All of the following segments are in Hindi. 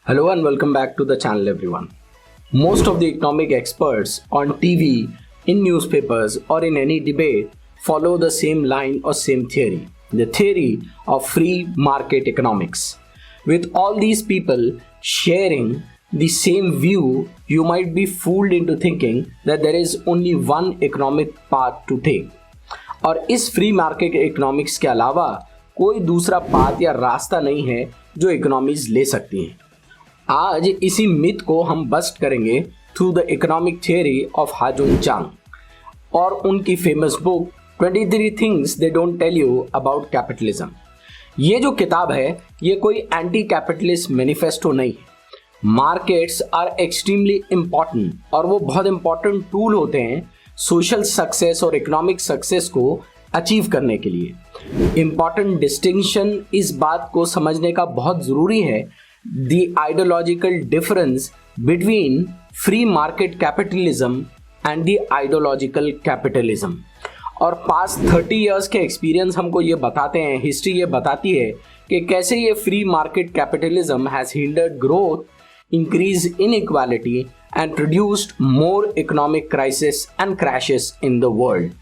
Hello and welcome back to the channel everyone. Most of the economic experts on TV, in newspapers or in any debate follow the same line or same theory, the theory of free market economics. With all these people sharing the same view, you might be fooled into thinking that there is only one economic path to take. और इस फ्री मार्केट इकोनॉमिक्स के अलावा कोई दूसरा पाथ या रास्ता नहीं है जो इकोनॉमीज ले सकती हैं। आज इसी मिथ को हम बस्ट करेंगे through the economic theory of Ha Joon Chang और उनकी famous book 23 things they don't tell you about capitalism. ये जो किताब है ये कोई एंटी कैपिटलिस्ट मैनिफेस्टो नहीं है। मार्केट्स आर एक्सट्रीमली इम्पॉर्टेंट और वो बहुत इंपॉर्टेंट टूल होते हैं सोशल सक्सेस और इकोनॉमिक सक्सेस को अचीव करने के लिए। इम्पॉर्टेंट डिस्टिंक्शन इस बात को समझने का बहुत ज़रूरी है, the ideological difference between free market capitalism and the ideological capitalism। और पास्ट 30 years के एक्सपीरियंस हमको ये बताते हैं, हिस्ट्री ये बताती है कि कैसे ये free market capitalism has hindered growth, increase inequality and produced more economic crisis and crashes in the world.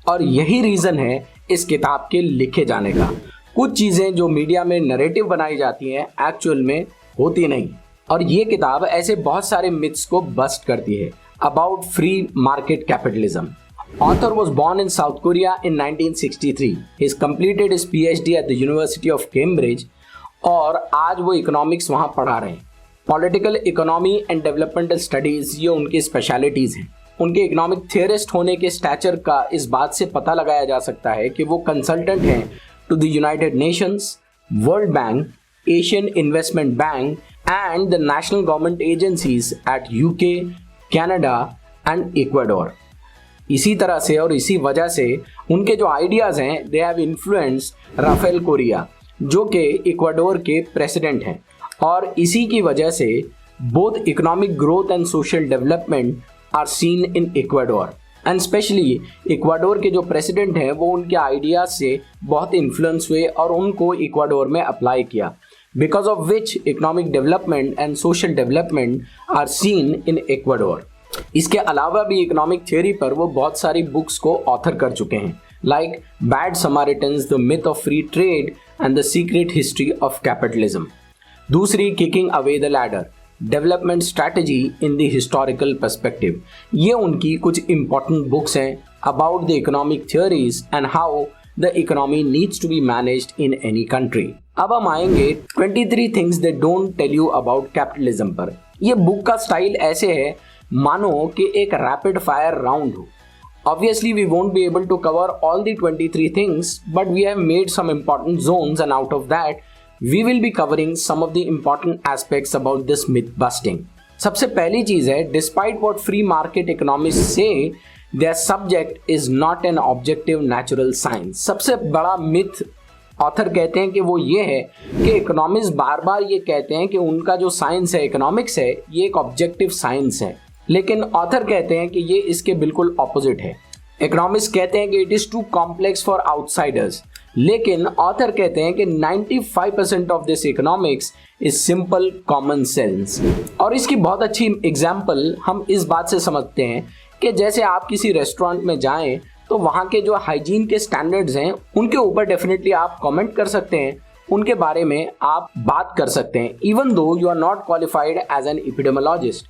और यही रीज़न है इस किताब के लिखे जाने का। कुछ चीज़ें जो मीडिया में नैरेटिव बनाई जाती हैं एक्चुअल में होती नहीं, और ये किताब ऐसे बहुत सारे मिथ्स को बस्ट करती है about free market capitalism. Author was born in South Korea in 1963। He completed his PhD at the University of Cambridge और आज वो इकोनॉमिक्स वहाँ पढ़ा रहे हैं। Political economy and developmental studies ये उनकी स्पेशलिटीज़ हैं। उनके इकोनॉमिक थियरिस्ट होने के स्टैचर का इस बात से पता लगाया जा सकता है कि वो कंसल्टेंट हैं to the United Nations, World Bank, Asian Investment Bank and the national government agencies at UK, Canada and Ecuador। इसी तरह से और इसी वजह से उनके जो आइडियाज़ हैं they have influenced Rafael Correa जो कि इक्वाडोर के प्रेसिडेंट हैं, और इसी की वजह से both economic growth and social development are seen in Ecuador। And specially Ecuador के जो प्रेसिडेंट हैं वो उनके आइडियाज से बहुत इन्फ्लुएंस हुए और उनको इक्वाडोर में अप्लाई किया, because of which economic development and social development are seen in Ecuador. इसके अलावा भी इकोनॉमिक थियोरी पर वो बहुत सारी बुक्स को ऑथर कर चुके हैं, like bad Samaritans, the myth of free trade and the secret history of capitalism. दूसरी, kicking away the ladder, development strategy in the historical perspective. ये उनकी कुछ इंपॉर्टेंट बुक्स हैं about the economic theories and how the economy needs to be managed in any country. अब हम आएंगे 23 things they don't tell you about capitalism पर। ये बुक का स्टाइल ऐसे है मानो कि एक रैपिड फायर राउंड हो। Obviously we won't be able to cover all the 23 things, but we have made some important zones and out of that we will be covering some of the important aspects about this myth busting। सबसे पहली चीज है, despite what free market economists say, their subject is not an objective natural science। सबसे बड़ा myth ऑथर कहते हैं कि वो ये है कि इकोनॉमिस्ट बार बार ये कहते हैं कि उनका जो साइंस है, इकोनॉमिक्स है, ये एक ऑब्जेक्टिव साइंस है, लेकिन ऑथर कहते हैं कि ये इसके बिल्कुल ऑपोजिट है। इकोनॉमिस्ट कहते हैं कि it is too complex for outsiders, लेकिन ऑथर कहते हैं कि 95% of this economics is simple common sense. और इसकी बहुत अच्छी एग्जांपल हम इस बात से समझते हैं कि जैसे आप किसी रेस्टोरेंट में जाएं तो वहाँ के जो हाइजीन के स्टैंडर्ड्स हैं उनके ऊपर डेफिनेटली आप कमेंट कर सकते हैं, उनके बारे में आप बात कर सकते हैं, even though you are not qualified as an epidemiologist.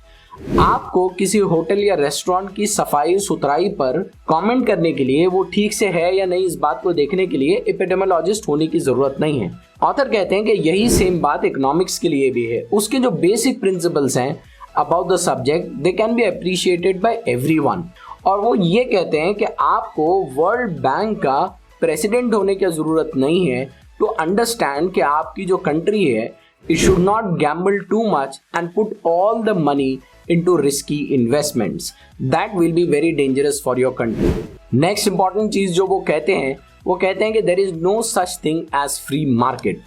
आपको किसी होटल या रेस्टोरेंट की सफाई सुथराई पर कमेंट करने के लिए, वो ठीक से है या नहीं इस बात को देखने के लिए एपिडेमियोलॉजिस्ट होने की जरूरत नहीं है। ऑथर कहते हैं कि यही सेम बात इकोनॉमिक्स के लिए भी है। उसके जो बेसिक प्रिंसिपल्स हैं about the subject they can be appreciated by everyone. और वो ये कहते हैं कि आपको वर्ल्ड बैंक का प्रेसिडेंट होने की जरूरत नहीं है टू अंडरस्टैंड कि आपकी जो कंट्री है it should not gamble too much and put all the money into risky investments that will be very dangerous for your country। next important चीज जो वो कहते हैं कि there is no such thing as free market।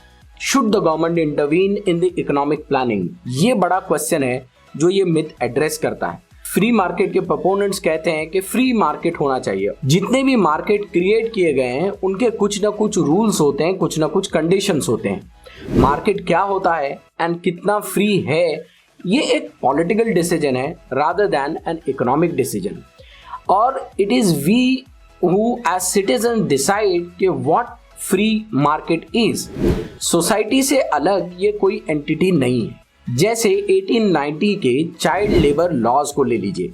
should the government intervene in the economic planning? ये बड़ा क्वेश्चन है जो ये मिथ एड्रेस करता है। फ्री मार्केट के प्रोपोनेंट्स कहते हैं कि फ्री मार्केट होना चाहिए। जितने भी मार्केट क्रिएट किए गए हैं उनके कुछ ना कुछ रूल्स होते हैं, कुछ ना कुछ कंडीशंस होते हैं। मार्केट क्या होता है एंड कितना फ्री है, ये एक पॉलिटिकल डिसीजन है rather than an economic decision. और it is we who as citizen decide कि what free market is. Society से अलग ये कोई एंटिटी नहीं है। जैसे 1890 के चाइल्ड लेबर लॉज को ले लीजिए,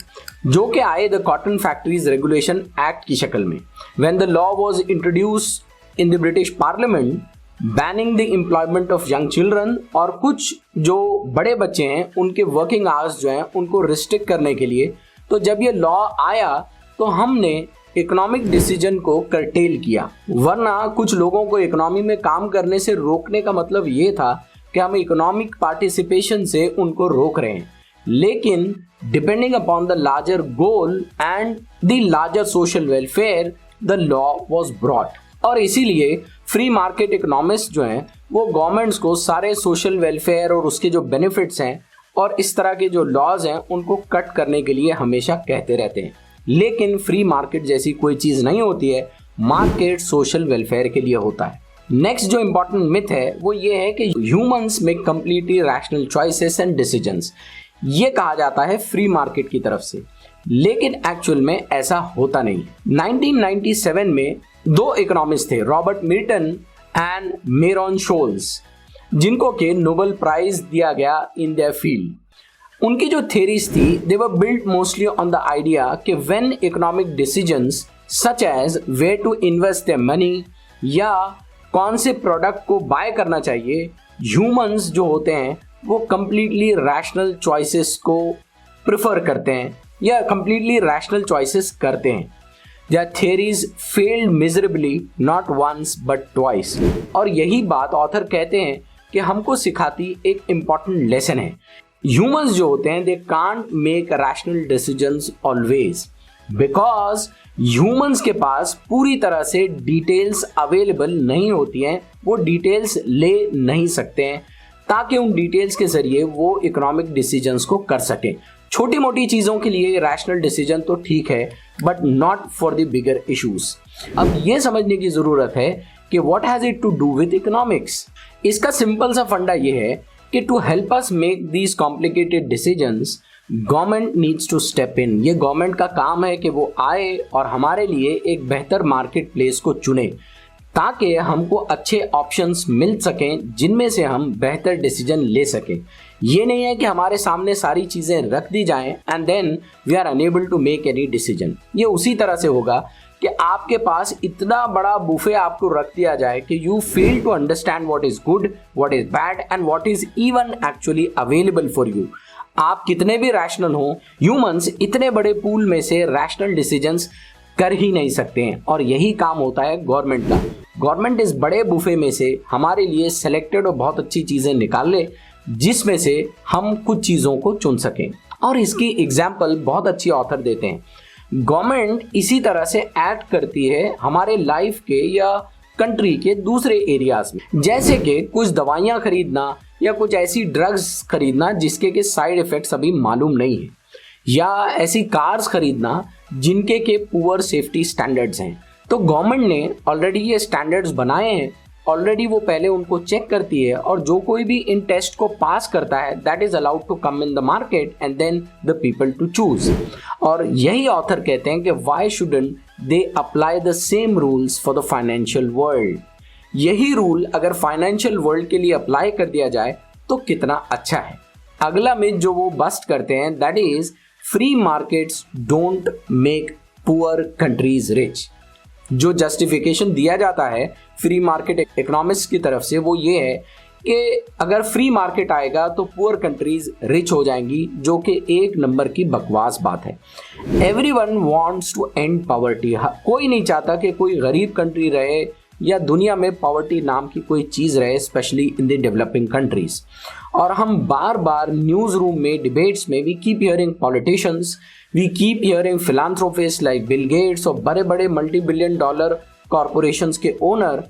जो कि आए the cotton factories regulation act की शक्ल में। When the law was introduced in the British parliament banning the employment of young children, और कुछ जो बड़े बच्चे हैं उनके वर्किंग आवर्स जो हैं उनको रिस्ट्रिक्ट करने के लिए, तो जब ये लॉ आया तो हमने इकोनॉमिक डिसीजन को कर्टेल किया। वरना कुछ लोगों को इकोनॉमी में काम करने से रोकने का मतलब ये था कि हम इकोनॉमिक पार्टिसिपेशन से उनको रोक रहे हैं। लेकिन depending upon the larger goal and the larger social welfare the law was brought. और इसीलिए फ्री मार्केट इकोनॉमिस्ट जो हैं वो गवर्नमेंट्स को सारे सोशल वेलफेयर और उसके जो बेनिफिट्स हैं और इस तरह के जो लॉज हैं उनको कट करने के लिए हमेशा कहते रहते हैं। लेकिन फ्री मार्केट जैसी कोई चीज नहीं होती है। मार्केट सोशल वेलफेयर के लिए होता है। नेक्स्ट जो इंपॉर्टेंट मिथ है वो ये है कि humans make completely rational choices and decisions. ये कहा जाता है फ्री मार्केट की तरफ से, लेकिन एक्चुअल में ऐसा होता नहीं। 1997 में दो इकोनॉमिस्ट थे, Robert Milton and Meron Sholes, जिनको के नोबेल प्राइज दिया गया इन देयर फील्ड। उनकी जो थ्योरीज थी they were built mostly on the idea कि when economic decisions such as where to invest their money या कौन से प्रोडक्ट को बाय करना चाहिए, ह्यूमंस जो होते हैं वो कंप्लीटली रैशनल चॉइसेस को प्रेफर करते हैं या कंप्लीटली रैशनल चॉइसेस करते हैं। Their theories failed miserably not once but twice। और यही बात ऑथर कहते हैं कि हमको सिखाती एक इम्पॉर्टेंट लेसन है। ह्यूमंस जो होते हैं they can't make rational decisions always, because humans के पास पूरी तरह से डिटेल्स अवेलेबल नहीं होती हैं। वो डिटेल्स ले नहीं सकते हैं ताकि उन डिटेल्स के जरिए वो इकोनॉमिक डिसीजंस को कर सकें। छोटी मोटी चीज़ों के लिए रैशनल डिसीजन तो ठीक है, but not for the bigger issues. अब ये समझने की ज़रूरत है कि what has it to do with economics. इसका सिंपल सा फंडा ये है कि to help us make these complicated decisions government needs to step in. ये गवर्नमेंट का काम है कि वो आए और हमारे लिए एक बेहतर मार्केट प्लेस को चुने ताकि हमको अच्छे ऑप्शंस मिल सकें जिनमें से हम बेहतर डिसीजन ले सकें। ये नहीं है कि हमारे सामने सारी चीज़ें रख दी जाएं and then we are unable to make any decision. ये उसी तरह से होगा कि आपके पास इतना बड़ा बुफे आपको रख दिया जाए कि you fail to understand what is good, what is bad and what is even actually available for you. आप कितने भी रैशनल हो, ह्यूमंस इतने बड़े पूल में से रैशनल डिसीजंस कर ही नहीं सकते हैं। और यही काम होता है गवर्नमेंट का। गवर्नमेंट इस बड़े बुफे में से हमारे लिए सेलेक्टेड और बहुत अच्छी चीज़ें निकाल ले जिसमें से हम कुछ चीज़ों को चुन सकें। और इसकी एग्जाम्पल बहुत अच्छी ऑथर देते हैं। गवर्नमेंट इसी तरह से एक्ट करती है हमारे लाइफ के या कंट्री के दूसरे एरियाज में, जैसे कि कुछ दवाइयाँ खरीदना या कुछ ऐसी ड्रग्स खरीदना जिसके के साइड इफ़ेक्ट्स अभी मालूम नहीं है, या ऐसी कार्स खरीदना जिनके के पुअर सेफ्टी स्टैंडर्ड्स हैं। तो गवर्नमेंट ने ऑलरेडी ये स्टैंडर्ड्स बनाए हैं, ऑलरेडी वो पहले उनको चेक करती है और जो कोई भी इन टेस्ट को पास करता है that is allowed to come in the market and then the people to choose. और यही ऑथर कहते हैं कि why shouldn't they apply the same rules for the financial world. यही रूल अगर फाइनेंशियल वर्ल्ड के लिए अप्लाई कर दिया जाए तो कितना अच्छा है। अगला मिथ जो वो बस्ट करते हैं that is free markets don't make poor countries rich. जो जस्टिफिकेशन दिया जाता है फ्री मार्केट इकोनॉमिक्स की तरफ से वो ये है कि अगर फ्री मार्केट आएगा तो पुअर कंट्रीज रिच हो जाएंगी, जो कि एक नंबर की बकवास बात है। Everyone wants to end poverty. कोई नहीं चाहता कि कोई गरीब कंट्री रहे या दुनिया में पॉवर्टी नाम की कोई चीज़ रहे, specially in the developing countries. और हम बार बार न्यूज़ रूम में डिबेट्स में we keep hearing politicians, we keep hearing philanthropist like Bill Gates और बड़े बड़े मल्टी बिलियन डॉलर कॉरपोरेशंस के ओनर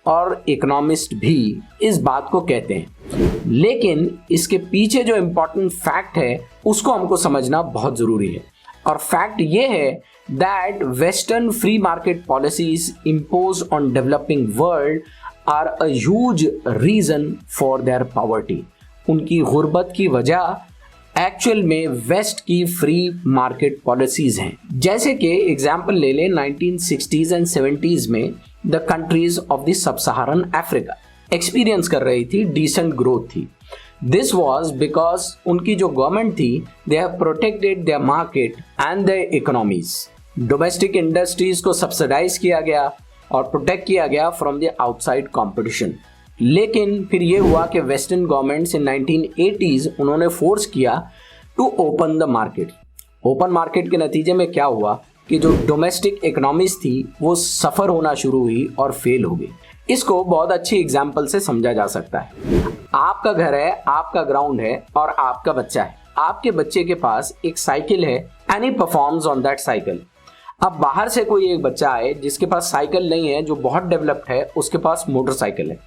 और इकोनॉमिस्ट भी इस बात को कहते हैं। लेकिन इसके पीछे जो इम्पोर्टेंट फैक्ट है उसको हमको समझना बहुत ज़रूरी है। और फैक्ट ये है that western free market policies imposed on developing world are a huge reason for their poverty. उनकी गुर्बत की वजह एक्चुअल में वेस्ट की फ्री मार्केट पॉलिसीज हैं। जैसे कि एग्जाम्पल ले लें 1960s एंड 70s में the countries of the sub Saharan Africa experience कर रही थी डिसेंट ग्रोथ थी। दिस वॉज बिकॉज उनकी जो गवर्नमेंट थी they have protected their market and their economies. Domestic industries को सब्सिडाइज किया गया और प्रोटेक्ट किया गया फ्रॉम द आउटसाइड कॉम्पिटिशन। लेकिन फिर ये हुआ कि वेस्टर्न गवर्नमेंट्स इन 1980s उन्होंने फोर्स किया to open the market. Open market के नतीजे में क्या हुआ कि जो डोमेस्टिक इकोनॉमीज थी वो सफ़र होना शुरू हुई और फेल हो गई। इसको बहुत अच्छी एग्जाम्पल से समझा जा सकता है। आपका घर है, आपका ग्राउंड है और आपका बच्चा है। आपके बच्चे के पास एक साइकिल है and he performs on that cycle. अब बाहर से कोई एक बच्चा आए जिसके पास साइकिल नहीं है, जो बहुत डेवलप्ड है, उसके पास मोटरसाइकिल है।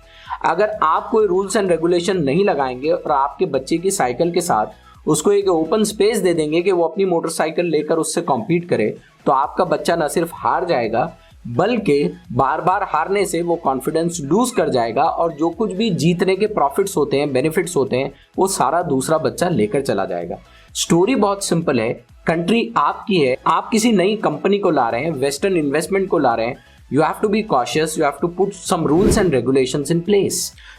अगर आप कोई रूल्स एंड रेगुलेशन नहीं लगाएंगे और आपके बच्चे की साइकिल के साथ उसको एक ओपन स्पेस दे देंगे कि वो अपनी मोटरसाइकिल लेकर उससे कॉम्पीट करे, तो आपका बच्चा न सिर्फ हार जाएगा बल्कि बार बार हारने से वो कॉन्फिडेंस लूज कर जाएगा और जो कुछ भी जीतने के प्रॉफिट्स होते हैं, बेनिफिट्स होते हैं, वो सारा दूसरा बच्चा लेकर चला जाएगा। स्टोरी बहुत सिंपल है। कंट्री आपकी है, आप किसी नई कंपनी को ला रहे हैं, वेस्टर्न इन्वेस्टमेंट को ला रहे हैं, you have to be cautious, you have to put some rules and regulations in place।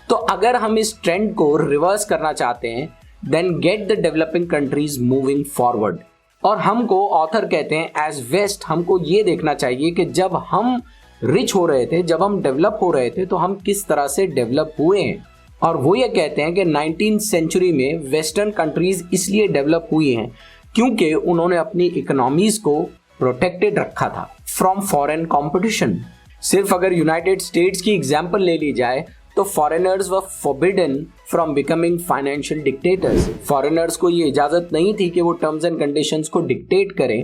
तो अगर हम इस ट्रेंड को रिवर्स करना चाहते हैं then get the developing countries moving forward। और हमको ऑथर कहते हैं एज वेस्ट हमको ये देखना चाहिए कि जब हम रिच हो रहे थे, जब हम डेवलप हो रहे थे, तो हम किस तरह से डेवलप हुए हैं। और वो ये कहते हैं कि 19th सेंचुरी में वेस्टर्न कंट्रीज इसलिए डेवलप हुई हैं क्योंकि उन्होंने अपनी इकोनॉमीज को प्रोटेक्टेड रखा था फ्रॉम फॉरेन कंपटीशन। सिर्फ अगर यूनाइटेड स्टेट्स की एग्जांपल ले ली जाए तो foreigners were forbidden from becoming financial dictators. Foreigners को ये इजाजत नहीं थी कि वो टर्म्स एंड कंडीशंस को डिक्टेट करें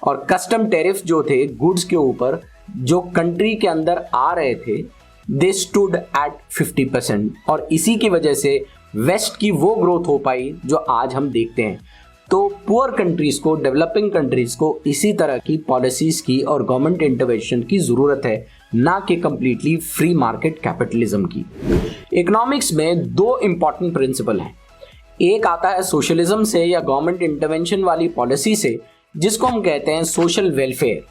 और कस्टम टैरिफ जो थे गुड्स के ऊपर जो कंट्री के अंदर आ रहे थे दे स्टूड एट 50%। और इसी की वजह से वेस्ट की वो ग्रोथ हो पाई जो आज हम देखते हैं। तो पुअर कंट्रीज को, डेवलपिंग कंट्रीज को इसी तरह की पॉलिसीज की और गवर्नमेंट इंटरवेंशन की जरूरत है, ना कि कंप्लीटली फ्री मार्केट कैपिटलिज्म की। इकोनॉमिक्स में दो इंपॉर्टेंट प्रिंसिपल हैं। एक आता है सोशलिज्म से या गवर्नमेंट इंटरवेंशन वाली पॉलिसी से, जिसको हम कहते हैं सोशल वेलफेयर।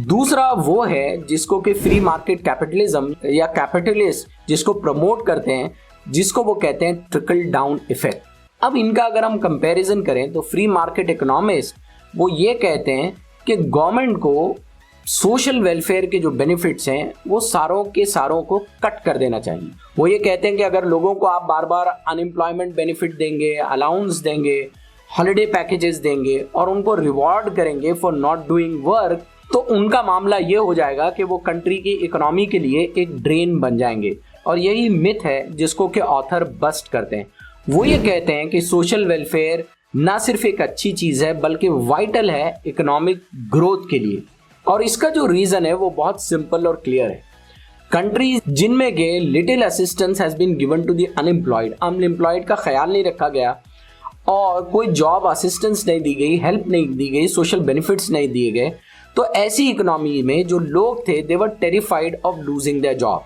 दूसरा वो है जिसको कि फ्री मार्केट कैपिटलिज्म या कैपिटलिस्ट जिसको प्रमोट करते हैं, जिसको वो कहते हैं ट्रिकल डाउन इफेक्ट। अब इनका अगर हम कंपैरिजन करें तो फ्री मार्केट इकोनॉमिस्ट वो ये कहते हैं कि गवर्नमेंट को सोशल वेलफेयर के जो बेनिफिट्स हैं वो सारों के सारों को कट कर देना चाहिए। वो ये कहते हैं कि अगर लोगों को आप बार बार अनएम्प्लॉयमेंट बेनिफिट देंगे, अलाउंस देंगे, हॉलिडे पैकेजेस देंगे और उनको रिवॉर्ड करेंगे फॉर नॉट डूइंग वर्क, तो उनका मामला ये हो जाएगा कि वो कंट्री की इकोनॉमी के लिए एक ड्रेन बन जाएंगे। और यही मिथ है जिसको कि ऑथर बस्ट करते हैं। वो ये कहते हैं कि सोशल वेलफेयर ना सिर्फ एक अच्छी चीज है बल्कि वाइटल है इकोनॉमिक ग्रोथ के लिए। और इसका जो रीजन है वो बहुत सिंपल और क्लियर है। कंट्रीज जिनमें के little assistance has been given to the unemployed का ख्याल नहीं रखा गया और कोई जॉब असिस्टेंस नहीं दी गई, हेल्प नहीं दी गई, सोशल बेनिफिट्स नहीं दिए गए, तो ऐसी इकोनॉमी में जो लोग थे they were terrified of losing their job.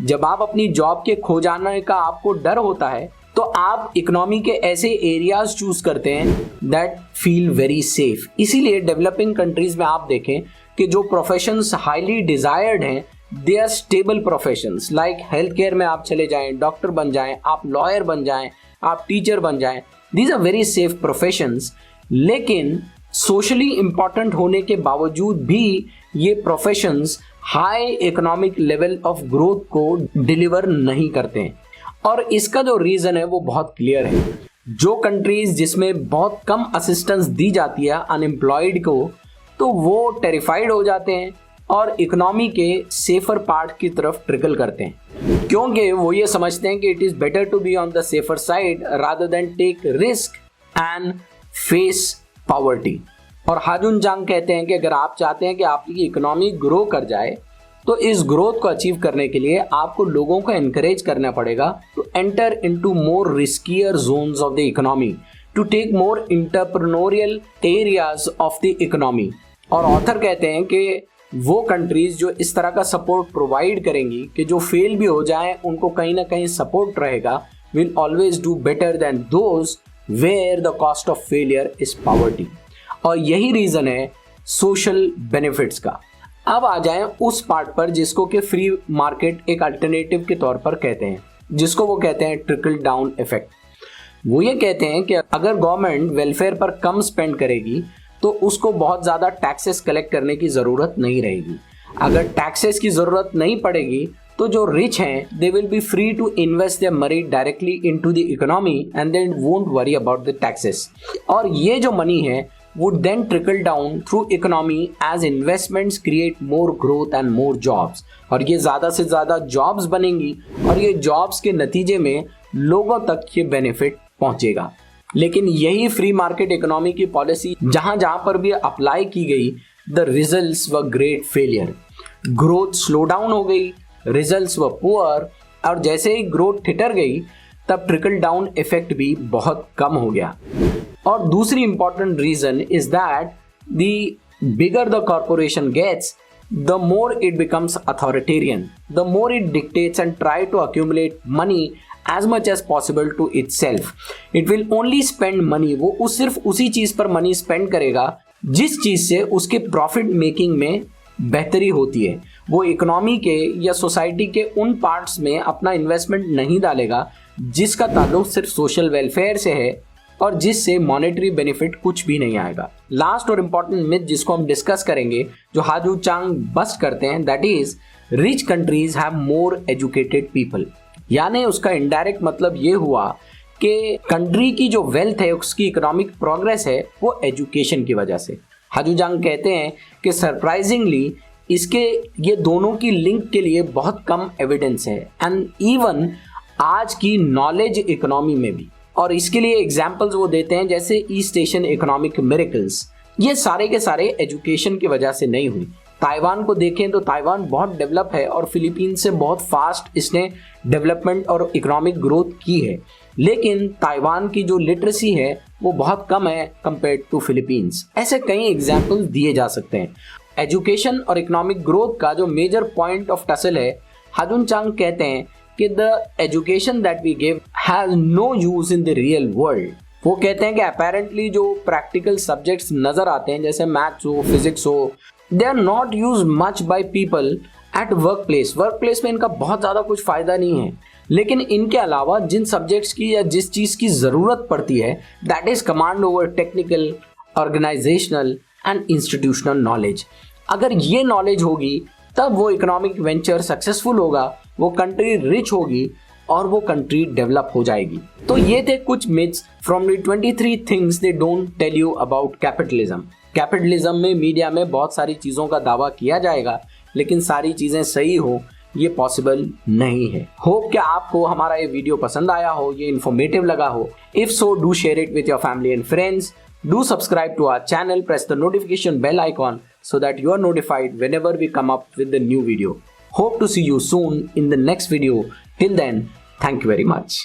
जब आप अपनी जॉब के खो जाने का आपको डर होता है तो आप इकोनॉमी के ऐसे एरियाज चूज करते हैं दैट फील वेरी सेफ। इसीलिए डेवलपिंग कंट्रीज में आप देखें कि जो प्रोफेशंस हाईली डिजायर्ड हैं they are stable professions. Like health care में आप चले जाएं, डॉक्टर बन जाएं, आप लॉयर बन जाएं, आप टीचर बन जाएं, these are very safe professions. लेकिन सोशली इंपॉर्टेंट होने के बावजूद भी ये professions high economic level of growth को डिलीवर नहीं करते हैं। और इसका जो रीजन है वो बहुत क्लियर है। जो कंट्रीज जिसमें बहुत कम असिस्टेंस दी जाती है अनएम्प्लॉयड को, तो वो टेरिफाइड हो जाते हैं और इकोनॉमी के सेफर पार्ट की तरफ ट्रिकल करते हैं, क्योंकि वो ये समझते हैं कि it is better to be on the safer side rather than take risk and face poverty. और हाजुन जांग कहते हैं कि अगर आप चाहते हैं कि आपकी इकोनॉमी ग्रो कर जाए तो इस ग्रोथ को अचीव करने के लिए आपको लोगों को एनकरेज करना पड़ेगा to enter into more riskier zones of the economy, to take more entrepreneurial areas of the economy. और ऑथर कहते हैं कि वो कंट्रीज जो इस तरह का सपोर्ट प्रोवाइड करेंगी कि जो फेल भी हो जाए उनको कहीं ना कहीं सपोर्ट रहेगा, will always do better than those where the cost of failure is poverty. और यही रीजन है सोशल बेनिफिट्स का। अब आ जाएं उस पार्ट पर जिसको कि फ्री मार्केट एक अल्टरनेटिव के तौर पर कहते हैं, जिसको वो कहते हैं ट्रिकल डाउन इफेक्ट। वो ये कहते हैं कि अगर गवर्नमेंट वेलफेयर पर कम स्पेंड करेगी तो उसको बहुत ज़्यादा टैक्सेस कलेक्ट करने की ज़रूरत नहीं रहेगी। अगर टैक्सेस की ज़रूरत नहीं पड़ेगी तो जो रिच हैं they will be free to invest their money directly into the economy and then won't worry about the taxes. और ये जो मनी है would then trickle down through economy as investments create more growth and more jobs। और ये ज़्यादा से ज़्यादा जॉब्स बनेंगी और ये जॉब्स के नतीजे में लोगों तक ये बेनिफिट पहुंचेगा। लेकिन यही फ्री मार्केट इकोनॉमी की पॉलिसी जहां जहां पर भी अप्लाई की गई, द रिजल्ट्स व great failure. Growth slow down हो गई, रिजल्ट्स व पुअर, और जैसे ही ग्रोथ ठिठर गई तब ट्रिकल डाउन इफेक्ट भी बहुत कम हो गया। और दूसरी important reason is that the bigger the corporation gets, the more it becomes authoritarian, the more it dictates and try to accumulate money as much as possible to itself। It will only spend money, वो सिर्फ उसी चीज पर मनी स्पेंड करेगा जिस चीज से उसके प्रॉफिट मेकिंग में बेहतरी होती है। वो इकोनॉमी के या सोसाइटी के उन पार्ट्स में अपना इन्वेस्टमेंट नहीं डालेगा जिसका ताल्लुक सिर्फ सोशल वेलफेयर से है और जिससे मॉनेटरी बेनिफिट कुछ भी नहीं आएगा। लास्ट और इंपॉर्टेंट मिथ जिसको हम डिस्कस करेंगे जो हाजू चांग बस्ट करते हैं, that is rich countries have more educated people. यानी उसका इनडायरेक्ट मतलब ये हुआ कि कंट्री की जो वेल्थ है, उसकी इकोनॉमिक प्रोग्रेस है, वो एजुकेशन की वजह से। हाजू जांग कहते हैं कि सरप्राइजिंगली इसके ये दोनों की लिंक के लिए बहुत कम एविडेंस है एंड इवन आज की नॉलेज इकोनॉमी में भी। और इसके लिए एग्जांपल्स वो देते हैं जैसे ईस्ट एशियन इकोनॉमिक मिरेकल्स। ये सारे के सारे एजुकेशन की वजह से नहीं हुई। ताइवान को देखें तो ताइवान बहुत डेवलप है और फिलीपींस से बहुत फास्ट इसने डेवलपमेंट और इकोनॉमिक ग्रोथ की है, लेकिन ताइवान की जो लिटरेसी है वो बहुत कम है कंपेयर्ड टू फिलीपींस। ऐसे कई एग्जांपल्स दिए जा सकते हैं। एजुकेशन और इकोनॉमिक ग्रोथ का जो मेजर पॉइंट ऑफ टसल है, हाजुन चांग कहते हैं कि the education that we give has no use in the real world. वो कहते हैं कि अपेरेंटली जो प्रैक्टिकल सब्जेक्ट्स नजर आते हैं जैसे मैथ्स हो, फिजिक्स हो, they are not use much by people at workplace में इनका बहुत ज़्यादा कुछ फ़ायदा नहीं है। लेकिन इनके अलावा जिन सब्जेक्ट्स की या जिस चीज़ की ज़रूरत पड़ती है, that is command over technical, organisational and institutional knowledge. अगर ये नॉलेज होगी तब वो इकोनॉमिक वेंचर सक्सेसफुल होगा, वो कंट्री रिच होगी और वो कंट्री डेवलप हो जाएगी। तो ये थे कुछ myths from the 23 things they don't tell you about capitalism. Capitalism में मीडिया में बहुत सारी चीज़ों का दावा किया जाएगा, लेकिन सारी चीज़ें सही हो ये पॉसिबल नहीं है। होप कि आपको हमारा ये वीडियो पसंद आया हो, ये इन्फॉर्मेटिव लगा हो। If so, do share it with your family and friends. Do subscribe to our channel, press the notification bell icon so that you are notified whenever we come up with the new video. Hope to see you soon in the next video. Till then, thank you very much.